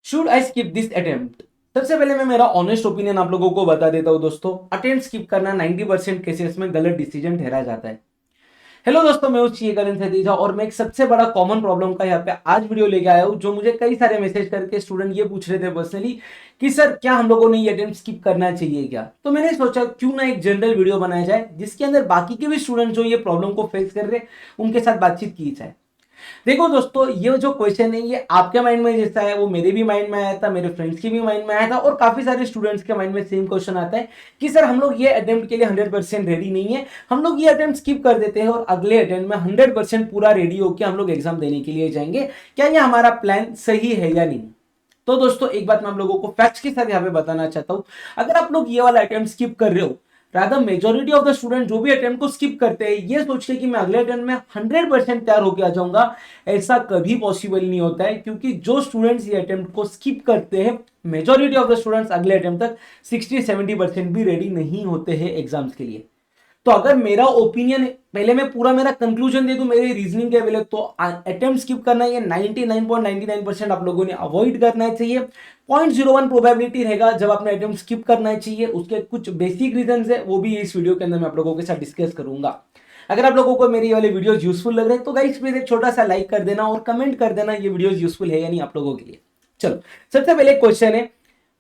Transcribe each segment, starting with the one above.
Should I skip this attempt. सबसे पहले मैं मेरा ऑनेस्ट ओपिनियन आप लोगों को बता देता हूं दोस्तों। अटेम्प्ट स्किप करना 90% केसेस में गलत डिसीजन ठहरा जाता है। हेलो दोस्तों, मैं उस करण सतीजा और मैं एक सबसे बड़ा कॉमन प्रॉब्लम का यहाँ पे आज वीडियो लेके आया हूँ, जो मुझे कई सारे मैसेज करके स्टूडेंट ये पूछ रहे थे पर्सनली कि सर क्या हम लोगों ने ये अटेम्प्ट स्किप करना चाहिए क्या। तो मैंने सोचा क्यों ना एक जनरल वीडियो बनाया जाए जिसके अंदर बाकी के भी स्टूडेंट जो ये प्रॉब्लम को फेस कर रहे हैं उनके साथ बातचीत की जाए। देखो दोस्तों, ये जो क्वेश्चन है ये आपके माइंड में जैसा है वो मेरे भी माइंड में आया था, मेरे फ्रेंड्स के भी माइंड में आया था और काफी सारे स्टूडेंट्स के माइंड में सेम क्वेश्चन आता है कि सर हम लोग ये अटेम्प्ट के लिए 100% रेडी नहीं है, हम लोग ये अटेम्प्ट स्किप कर देते हैं और अगले अटेम्प्ट में 100% पूरा रेडी होकर हम लोग एग्जाम देने के लिए जाएंगे। क्या ये हमारा प्लान सही है या नहीं। तो दोस्तों एक बात मैं आप लोगों को फैक्ट्स के साथ यहाँ पे बताना चाहता हूं। अगर आप लोग ये वाला अटेम्प्ट स्किप कर रहे हो, rather majority of the student जो भी अटेम्प्ट को स्किप करते हैं ये सोच के कि मैं अगले अटेम्प्ट में 100% तैयार होकर आ जाऊंगा, ऐसा कभी पॉसिबल नहीं होता है। क्योंकि जो स्टूडेंट्स ये अटेम्प्ट को स्किप करते हैं, मेजोरिटी ऑफ द स्टूडेंट्स अगले अटेम्प्ट तक 60-70% भी रेडी नहीं होते हैं एग्जाम्स के लिए। तो अगर मेरा ओपिनियन पहले मैं पूरा मेरा कंक्लूजन दे दूं मेरी रीजनिंग के पहले, तो अटेम्प्ट स्किप करना ये 99.99% आप लोगों ने अवॉइड करना चाहिए। 0.01 प्रोबेबिलिटी रहेगा जब आपने अटेम्प्ट स्किप करना चाहिए। उसके कुछ बेसिक रीजंस है, वो भी इस वीडियो के अंदर मैं आप लोगों के साथ डिस्कस करूंगा। अगर आप लोगों को मेरी ये वाले वीडियोस यूजफुल लग रहे हैं तो गाइस प्लीज एक छोटा सा लाइक कर देना और कमेंट कर देना ये वीडियोस यूजफुल है या नहीं आप लोगों के लिए। चलो, सबसे पहले क्वेश्चन है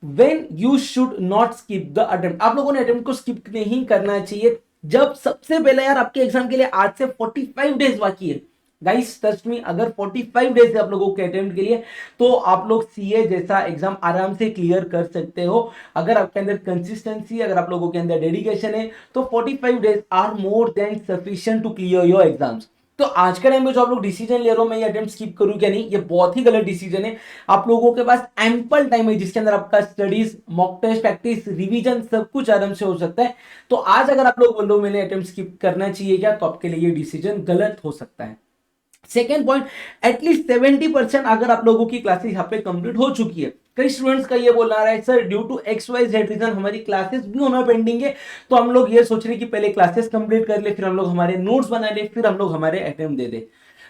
when you should not skip the attempt. आप लोगों ने अटेम्प्ट को स्किप नहीं करना चाहिए जब सबसे पहले यार आपके एग्जाम के लिए आज से 45 डेज बाकी है। गाइस ट्रस्ट मी, अगर 45 डेज है आप लोगों के अटेम्प्ट के लिए तो आप लोग सीए जैसा एग्जाम आराम से क्लियर कर सकते हो। अगर आपके अंदर कंसिस्टेंसी, अगर आप लोगों के अंदर डेडिकेशन है तो 45 days are more than sufficient to clear your exams. तो आज के टाइम में जो आप लोग डिसीजन ले रहे हो मैं ये अटेम्प्ट स्किप करूं क्या नहीं, ये बहुत ही गलत डिसीजन है। आप लोगों के पास एम्पल टाइम है जिसके अंदर आपका studies, mock test, practice, revision सब कुछ आराम से हो सकता है। तो आज अगर आप लोग बोल रहे हो मैंने अटेम्प्ट स्किप करना चाहिए क्या, तो आपके लिए ये डिसीजन गलत हो सकता है। सेकेंड पॉइंट, एटलीस्ट 70% अगर आप लोगों की क्लासेस यहाँ पे कंप्लीट हो चुकी है। कई स्टूडेंट्स का ये बोलना रहा है sir due to X Y Z reason हमारी क्लासेस भी होना पेंडिंग है, तो हम लोग ये सोच रहे कि पहले क्लासेस कंप्लीट कर ले, फिर हम लोग हमारे नोट्स बना ले, फिर हम लोग हमारे अटेम्प्ट दे दे।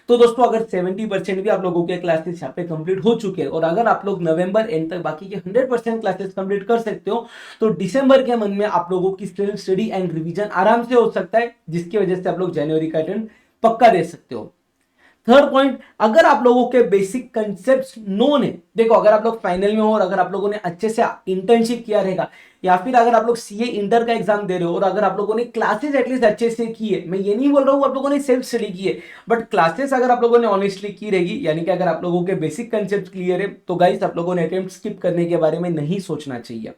तो दोस्तों अगर 70% भी आप लोगों के क्लासेस यहाँ पे कंप्लीट हो चुके हैं और अगर आप लोग नवंबर एंड तक बाकी के 100% क्लासेस कंप्लीट कर सकते हो तो दिसंबर के मंथ में आप लोगों की सेल्फ स्टडी एंड रिवीजन आराम से हो सकता है, जिसकी वजह से आप लोग जनवरी का अटेम्प्ट पक्का दे सकते हो। थर्ड पॉइंट, अगर आप लोगों के बेसिक कंसेप्ट नोन है, देखो अगर आप लोग फाइनल में हो और अगर आप लोगों ने अच्छे से इंटर्नशिप किया रहेगा या फिर अगर आप लोग सीए इंटर का एग्जाम दे रहे हो और अगर आप लोगों ने क्लासेस एटलीस्ट अच्छे से की है, मैं ये नहीं बोल रहा हूं आप लोगों ने सेल्फ स्टडी की है, बट क्लासेस अगर आप लोगों ने ऑनेस्टली की रहेगी, यानी कि अगर आप लोगों के बेसिक कंसेप्ट क्लियर है, तो गाइस आप लोगों ने अटेम्प्ट स्किप करने के बारे में नहीं सोचना चाहिए।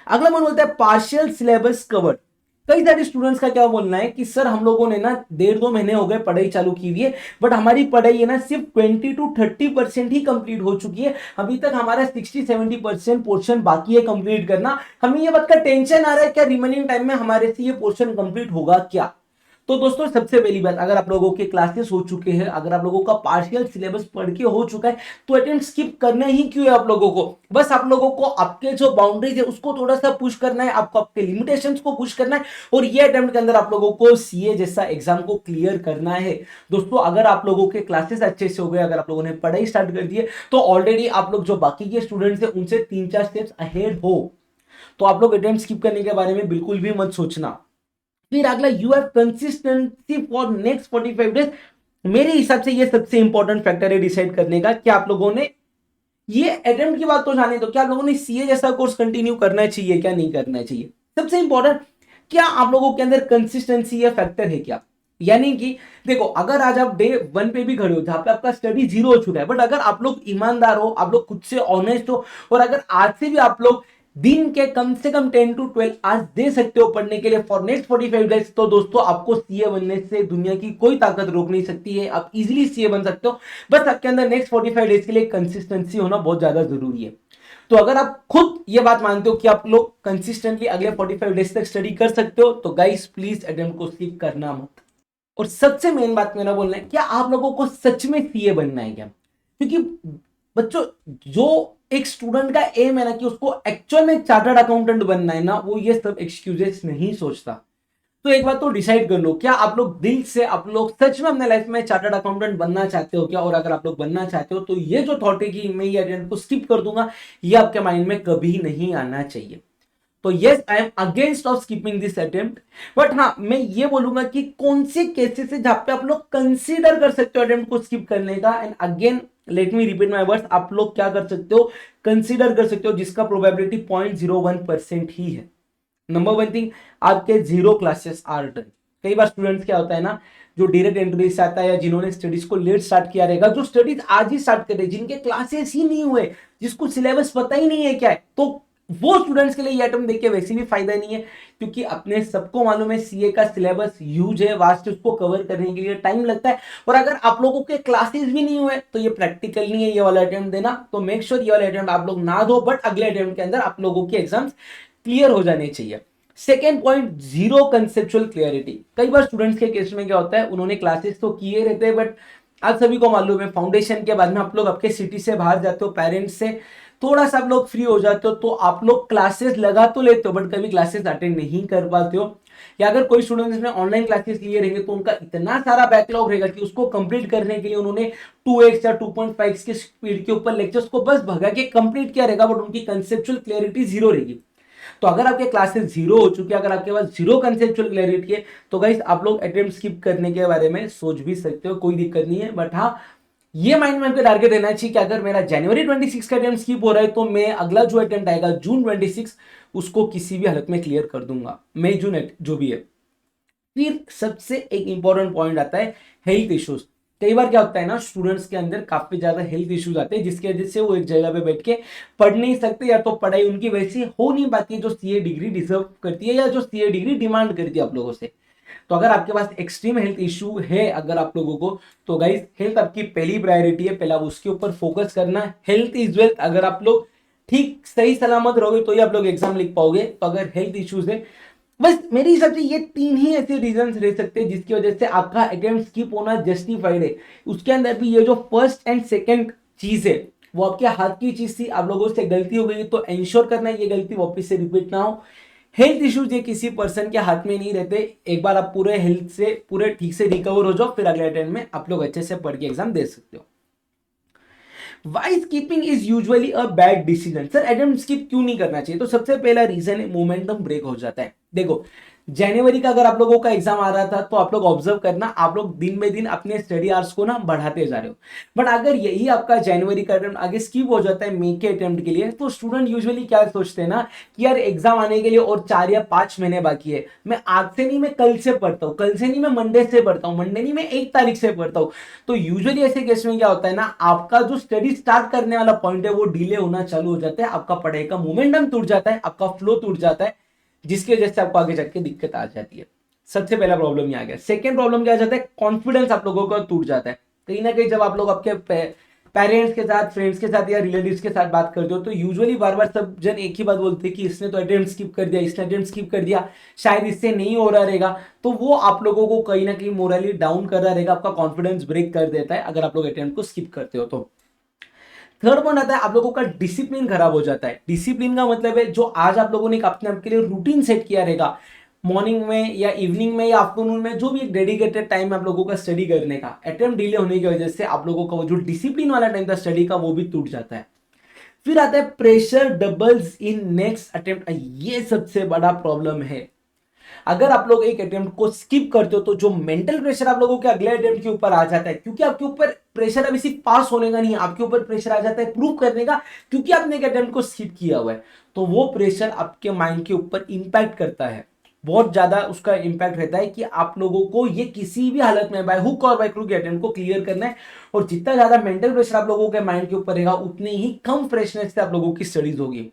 अगला मन बोलता है पार्शियल सिलेबस कवर्ड। कई सारे स्टूडेंट्स का क्या बोलना है कि सर हम लोगों ने ना 1.5-2 महीने हो गए पढ़ाई चालू की हुई है, बट हमारी पढ़ाई है ना सिर्फ 20-30% ही कंप्लीट हो चुकी है, अभी तक हमारा 60-70% पोर्शन बाकी है कंप्लीट करना। हमें ये बात का टेंशन आ रहा है क्या रिमेनिंग टाइम में हमारे से ये पोर्शन कंप्लीट होगा क्या। तो दोस्तों सबसे पहली बात, अगर आप लोगों के क्लासेस हो चुके हैं, अगर आप लोगों का पार्शियल सिलेबस पढ़ के हो चुका है, तो अटेम्प्ट स्किप करना ही क्यों है आप लोगों को। बस आप लोगों को आपके जो बाउंड्रीज है उसको थोड़ा सा पुश करना है, आपको आपके लिमिटेशंस को पुश करना है और ये अटेम्प्ट के अंदर आप लोगों को सीए जैसा एग्जाम को क्लियर करना है। दोस्तों अगर आप लोगों के क्लासेस अच्छे से हो गए, अगर आप लोगों ने पढ़ाई स्टार्ट कर दी है, तो ऑलरेडी आप लोग जो बाकी के स्टूडेंट्स हैं उनसे 3-4 स्टेप्स अहेड हो। तो आप लोग अटेम्प्ट स्किप करने के बारे में बिल्कुल भी मत सोचना। फिर अगला, you have consistency for next 45 days. मेरे हिसाब से ये सबसे इंपॉर्टेंट फैक्टर है डिसाइड करने का कि आप लोगों ने ये अटेम्प्ट की बात तो जाने दो, क्या आप लोगों ने सीए जैसा कोर्स कंटिन्यू करना चाहिए क्या नहीं करना चाहिए। सबसे इंपॉर्टेंट, क्या आप लोगों के अंदर कंसिस्टेंसी या फैक्टर है क्या। यानी कि देखो अगर आज आप डे 1 पे भी खड़े हो जहां पे आपका स्टडी 0 हो चुका है, बट अगर आप लोग ईमानदार हो, आप लोग खुद से ऑनेस्ट हो और अगर आज से भी आप लोग दिन के कम से कम 10 to 12 आज दे सकते हो पढ़ने के लिए फॉर नेक्स्ट 45 डेज, तो दोस्तों आपको सीए बनने से दुनिया की कोई ताकत रोक नहीं सकती है, आप इजीली सीए बन सकते हो। बस आपके अंदर नेक्स्ट 45 डेज के लिए कंसिस्टेंसी होना बहुत ज्यादा जरूरी है। तो अगर आप खुद ये बात मानते हो कि आप लोग कंसिस्टेंटली अगले 45 डेज तक स्टडी कर सकते हो, तो गाइस प्लीज अटेम्प्ट को स्किप करना मत। और सबसे मेन बात मेरा बोलना है, क्या आप लोगों को सच में सीए बनना है क्या। क्योंकि बच्चों, जो एक स्टूडेंट का एम है ना कि उसको एक्चुअल में चार्टर्ड अकाउंटेंट बनना है ना, वो ये सब एक्सक्यूजेस नहीं सोचता। तो एक बात तो डिसाइड कर लो, क्या आप लोग दिल से, आप लोग सच में अपने लाइफ में चार्टर्ड अकाउंटेंट बनना चाहते हो क्या? और अगर आप लोग बनना चाहते हो तो ये जो थॉट है कि मैं ये अटेम्प्ट को स्किप कर दूंगा, ये आपके माइंड में कभी नहीं आना चाहिए। तो yes, I am against of skipping this attempt. But हाँ, मैं ये बोलूंगा कि कौन से केसेस है जहां पे आप लोग कंसीडर कर सकते हो अटेम्प्ट को स्किप करने का। And again let me repeat my words, आप लोग क्या कर सकते हो, कंसीडर कर सकते हो, जिसका प्रोबेबिलिटी 0.01% ही है। नंबर वन थिंग, आपके 0 क्लासेस आर डन। कई बार स्टूडेंट्स क्या होता है ना, जो डायरेक्ट एंट्री से आता है या जिन्होंने स्टडीज को लेट स्टार्ट किया रहेगा, जो स्टडीज आज ही स्टार्ट करे, जिनके क्लासेस ही नहीं हुए, जिसको सिलेबस पता ही नहीं है क्या है, तो वो स्टूडेंट्स के लिए ये आइटम देख के वैसे भी फायदा नहीं है, क्योंकि अपने सबको मालूम है सीए का सिलेबस ह्यूज है, वास्ट, उसको कवर करने के लिए टाइम लगता है। और अगर आप लोगों के क्लासेस भी नहीं हुए तो ये प्रैक्टिकल नहीं है ये वाला अटेम्प्ट देना। तो मेक श्योर ये वाला अटेम्प्ट आप लोग ना दो, बट अगले अटेम्प्ट के अंदर आप लोगों के एग्जाम्स क्लियर हो जाने चाहिए। Second point, zero conceptual clarity. कई बार स्टूडेंट्स के केस में क्या होता है, उन्होंने क्लासेस तो किए रहते हैं, बट आज सभी को मालूम है फाउंडेशन के बाद में आप लोग आपके सिटी से बाहर जाते हो, पेरेंट्स से थोड़ा सा आप लोग फ्री हो जाते हो, तो आप लोग क्लासेस लगा तो लेते हो बट कभी क्लासेस अटेंड नहीं कर पाते हो। या अगर कोई स्टूडेंट्स ने ऑनलाइन क्लासेस लिए रहेंगे तो उनका इतना सारा बैकलॉग रहेगा कि उसको कंप्लीट करने के लिए उन्होंने 2x या 2.5 की स्पीड के ऊपर लेक्चर्स को बस भगा के कंप्लीट किया रहेगा, बट उनकी कंसेप्चुअल क्लियरिटी जीरो रहेगी। तो अगर आपके क्लासेस जीरो हो चुके हैं, अगर आपके पास जीरो कंसेप्चुअल क्लैरिटी है, तो गाइस आप लोग अटेम्प्ट स्किप करने के बारे में सोच भी सकते हो, कोई दिक्कत नहीं है। बट हाँ, ये माइंड में आपका टारगेट रहना चाहिए कि अगर मेरा जनवरी 26 का अटेम्प्ट स्किप हो रहा है तो मैं अगला जो अटेम्प्ट आएगा जून 26, उसको किसी भी हालत में क्लियर कर दूंगा, मई जून जो भी है। फिर सबसे एक इंपॉर्टेंट पॉइंट आता है हेल्थ इश्यूज। कई बार क्या होता है ना, स्टूडेंट्स के अंदर काफी ज्यादा हेल्थ इश्यूज आते हैं, जिसकी वजह से वो एक जगह पे बैठ के पढ़ नहीं सकते, या तो पढ़ाई उनकी वैसी हो नहीं पाती है जो सीए डिग्री डिजर्व करती है या जो सीए डिग्री डिमांड करती है आप लोगों से। तो अगर आपके पास एक्सट्रीम हेल्थ इशू है अगर आप लोगों को, तो गाइस हेल्थ आपकी पहली प्रायोरिटी है, पहला उसके ऊपर फोकस करना। Health is wealth. अगर आप लोग ठीक सही सलामत रहोगे तो ही आप लोग एग्जाम लिख पाओगे। तो अगर हेल्थ इश्यूज है, बस मेरे हिसाब से ये तीन ही ऐसे रीजन रह सकते हैं जिसकी वजह से आपका अटेम्प्ट स्किप होना जस्टिफाइड है। उसके अंदर भी ये जो फर्स्ट एंड सेकंड चीज है वो आपके हाथ की चीज थी, आप लोगों से गलती हो गई, तो इंश्योर करना है ये गलती वापस से रिपीट ना हो। हेल्थ इश्यूज ये किसी पर्सन के हाथ में नहीं रहते। एक बार आप पूरे हेल्थ से पूरे ठीक से रिकवर हो जाओ, फिर अगले अटेम्प्ट में आप लोग अच्छे से पढ़ के एग्जाम दे सकते हो। Why skipping is usually a bad decision. Sir attempt skip क्यों नहीं करना चाहिए? तो सबसे पहला रीजन है मोमेंटम ब्रेक हो जाता है। देखो, जनवरी का अगर आप लोगों का एग्जाम आ रहा था तो आप लोग ऑब्जर्व करना, आप लोग दिन में दिन अपने स्टडी आवर्स को ना बढ़ाते जा रहे हो। बट अगर यही आपका जनवरी का अटेम्प्ट आगे स्किप हो जाता है मई के अटेम्प्ट के लिए, तो स्टूडेंट यूजुअली क्या सोचते हैं ना कि यार एग्जाम आने के लिए और 4 या 5 महीने बाकी है, मैं आज से नहीं, मैं कल से पढ़ता हूँ, कल से नहीं मैं मंडे से पढ़ता हूँ, मंडे नहीं मैं 1 तारीख से पढ़ता हूँ। तो यूजुअली ऐसे केस में क्या होता है ना, आपका जो स्टडी स्टार्ट करने वाला पॉइंट है वो डिले होना चालू हो जाता है, आपका पढ़ाई का मोमेंटम टूट जाता है, आपका फ्लो टूट जाता है, जिसकी वजह से आपको आगे जाके दिक्कत आ जाती है। सबसे पहला प्रॉब्लम ये आ गया। सेकेंड प्रॉब्लम क्या आ जाता है, कॉन्फिडेंस आप लोगों का टूट जाता है। कहीं ना कहीं जब आप लोग आपके पेरेंट्स के साथ, फ्रेंड्स के साथ या रिलेटिव्स के साथ बात करते हो तो यूजुअली बार बार सब जन एक ही बात बोलते हैं कि इसने तो अटेम्प्ट स्किप कर दिया, इसने अटेम्प्ट स्किप कर दिया, शायद इससे नहीं हो रहा रहेगा। तो वो आप लोगों को कहीं ना कहीं मोरली डाउन कर रहा रहेगा, आपका कॉन्फिडेंस ब्रेक कर देता है अगर आप लोग अटेम्प्ट को स्किप करते हो तो। थर्ड पॉइंट आता है, आप लोगों का डिसिप्लिन खराब हो जाता है। डिसिप्लिन का मतलब है जो आज आप लोगों ने अपने आप के लिए रूटीन सेट किया रहेगा, मॉर्निंग में या इवनिंग में या आफ्टरनून में, जो भी एक डेडिकेटेड टाइम है आप लोगों का स्टडी करने का, अटेम्प्ट डिले होने की वजह से आप लोगों का वो जो डिसिप्लिन वाला टाइम था स्टडी का वो भी टूट जाता है। फिर आता है pressure doubles in next attempt. ये सबसे बड़ा प्रॉब्लम है। अगर आप लोग एक अटेम्प्ट को स्किप करते हो तो जो मेंटल प्रेशर आप लोगों के अगले अटेम्प्ट के ऊपर आ जाता है, क्योंकि आपके ऊपर प्रेशर अभी सिर्फ पास होने का नहीं है, आपके ऊपर प्रेशर आ जाता है प्रूव करने का, क्योंकि आपने एक अटेम्प्ट को स्किप किया हुआ है। तो वो प्रेशर आपके माइंड के ऊपर इंपैक्ट करता है, बहुत ज्यादा उसका इंपैक्ट रहता है कि आप लोगों को ये किसी भी हालत में बाय हुक और बाय क्रूक अटेम्प्ट को क्लियर करना है। और जितना ज्यादा मेंटल प्रेशर आप लोगों के माइंड के ऊपर रहेगा उतनी ही कम फ्रेशनेस से आप लोगों की स्टडीज होगी।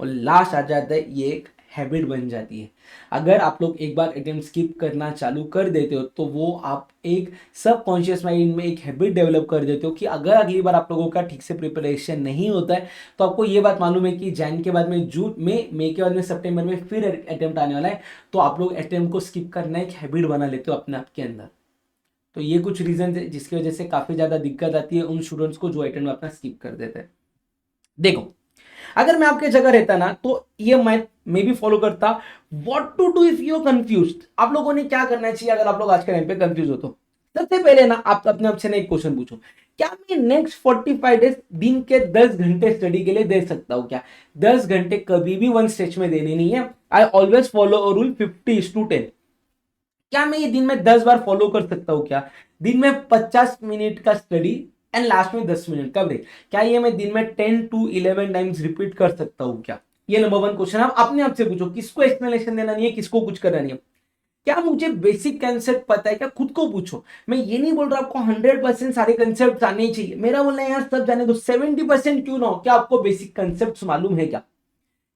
और लास्ट आ जाता है, ये एक हैबिट बन जाती है। अगर आप लोग एक बार अटेम्प्ट स्किप करना चालू कर देते हो तो वो आप एक सबकॉन्शियस माइंड में एक हैबिट डेवलप कर देते हो कि अगर अगली बार आप लोगों का ठीक से प्रिपरेशन नहीं होता है तो आपको ये बात मालूम है कि जैन के बाद में जून में, मई के बाद में सितंबर में फिर अटेम्प्ट आने वाला है, तो आप लोग अटेम्प्ट को स्किप करना एक हैबिट बना लेते हो अपने आप के अंदर। तो ये कुछ रीजन है जिसकी वजह से काफी ज्यादा दिक्कत आती है उन स्टूडेंट्स को जो अटेम्प्ट अपना स्किप कर देते हैं। देखो, अगर मैं आपके जगह रहता ना तो ये मैं भी फॉलो करता। What to do if you confused, आप लोगों ने क्या करना चाहिए अगर आप लोग आज के टाइम पे कंफ्यूज हो तो? सबसे पहले ना आप अपने आप से ना एक क्वेश्चन पूछो, क्या मैं नेक्स्ट 45 डेज दिन के 10 घंटे स्टडी के लिए दे सकता हूं क्या? 10 घंटे कभी भी वन स्ट्रेच में देने नहीं है। I always follow a rule 50:10। क्या मैं ये दिन में 10 बार फॉलो कर सकता हूं क्या? दिन में 50 मिनट का स्टडी एंड लास्ट में 10 मिनट का ब्रेक, क्या ये मैं दिन में 10 to 11 टाइम्स रिपीट कर सकता हूं क्या? ये नंबर वन क्वेश्चन आप अपने आप से पूछो, किसको एक्सप्लेनेशन देना नहीं है, किसको कुछ करना नहीं है। क्या मुझे बेसिक कंसेप्ट पता है क्या? खुद को पूछो। मैं ये नहीं बोल रहा आपको 100% सारे कंसेप्ट आने ही चाहिए, मेरा बोलना है यार सब जाने दो, 70% क्यों ना हो, क्या आपको बेसिक कंसेप्ट मालूम है क्या?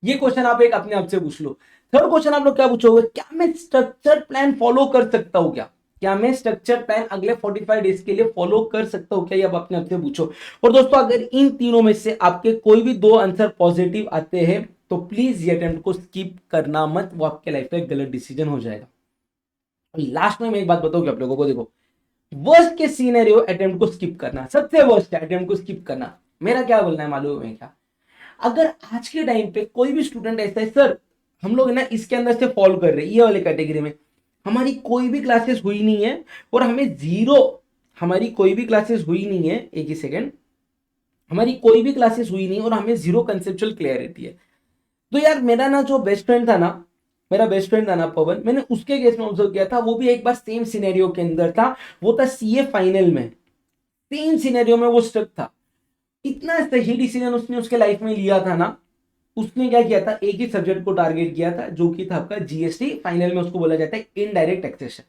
ये क्वेश्चन आप एक अपने आप से पूछ लो। थर्ड क्वेश्चन आप लोग क्या पूछोगे, क्या मैं स्ट्रक्चर प्लान फॉलो कर सकता हूं क्या? क्या मैं स्ट्रक्चर प्लान अगले 45 डेज के लिए फॉलो कर सकता हूं क्या? ये आप अपने आप से पूछो। और दोस्तों अगर इन तीनों में से आपके कोई भी दो आंसर पॉजिटिव आते हैं तो प्लीज ये अटेम्प्ट को स्किप करना मत, वो आपके लाइफ का एक गलत डिसीजन हो जाएगा। लास्ट में मैं एक बात बताऊंगी आप लोगों को, देखो वर्स्ट के सीनेरियो अटेम्प्ट को स्किप करना, सबसे वर्स्ट है अटेम्प्ट को स्किप करना। मेरा क्या बोलना है मालूम है क्या? अगर आज के टाइम पे कोई भी स्टूडेंट ऐसा है, सर हम लोग ना इसके अंदर से फॉलो कर रहे हैं ये वाले कैटेगरी में, हमारी कोई भी क्लासेस हुई नहीं है और हमें जीरो, हमारी कोई भी क्लासेस हुई नहीं है, एक ही सेकेंड, हमारी कोई भी क्लासेस हुई नहीं और हमें जीरो कंसेप्चुअल क्लियरिटी है। तो यार मेरा ना जो बेस्ट फ्रेंड था ना, मेरा बेस्ट फ्रेंड था ना पवन, मैंने उसके केस में ऑब्जर्व किया था, वो भी एक बार सेम सिनेरियो के अंदर था, वो था सीए फाइनल में, सेम सिनेरियो में वो स्टक था। इतना सही डिसीजन उसने उसके लाइफ में लिया था ना, उसने क्या किया था, एक ही सब्जेक्ट को टारगेट किया था जो कि था आपका जीएसटी, फाइनल में उसको बोला जाता है इनडायरेक्ट टैक्सेशन।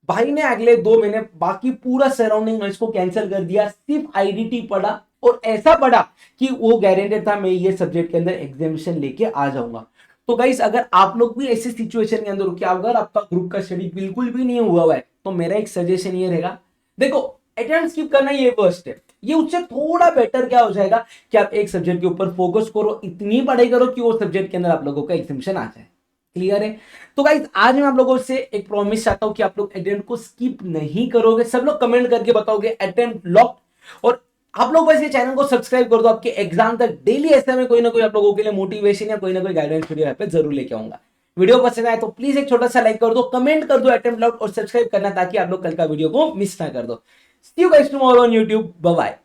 भाई ने अगले 2 महीने बाकी पूरा सराउंडिंग नॉइज को कैंसिल कर दिया, सिर्फ आईडीटी पढ़ा, और ऐसा पढ़ा कि वो गारंटेड था मैं ये सब्जेक्ट के अंदर एग्जामिनेशन लेके आ जाऊंगा। तो गाइस अगर आप लोग भी ऐसी सिचुएशन के अंदर हो कि अगर आपका ग्रुप का स्टडी बिल्कुल भी नहीं हुआ है तो मेरा एक सजेशन ये रहेगा, देखो अटेम्प्ट स्किप करना ये फर्स्ट है, ये उससे थोड़ा बेटर क्या हो जाएगा कि आप एक सब्जेक्ट के ऊपर फोकस करो, इतनी पढ़ाई करो कि वो सब्जेक्ट के अंदर आप लोगों का एग्जामिनेशन आ जाए। क्लियर है? तो गाइस आज मैं आप लोगों से एक प्रॉमिस चाहता हूं कि आप लोग अटेम्प्ट को स्किप नहीं करोगे, सब लोग कमेंट करके बताओगे अटेम्प्ट लॉक। और आप लोग बस ये चैनल को सब्सक्राइब कर दो, आपके एग्जाम तक डेली ऐसे में कोई ना कोई आप लोगों के लिए मोटिवेशन या कोई ना कोई गाइडेंस वीडियो यहाँ पे जरूर लेके आऊंगा। वीडियो पसंद आए तो प्लीज एक छोटा सा लाइक कर दो, कमेंट कर दो अटेम्प्ट लॉक और सब्सक्राइब करना ताकि आप लोग कल का वीडियो को मिस ना कर दो। See you guys tomorrow on YouTube, bye bye.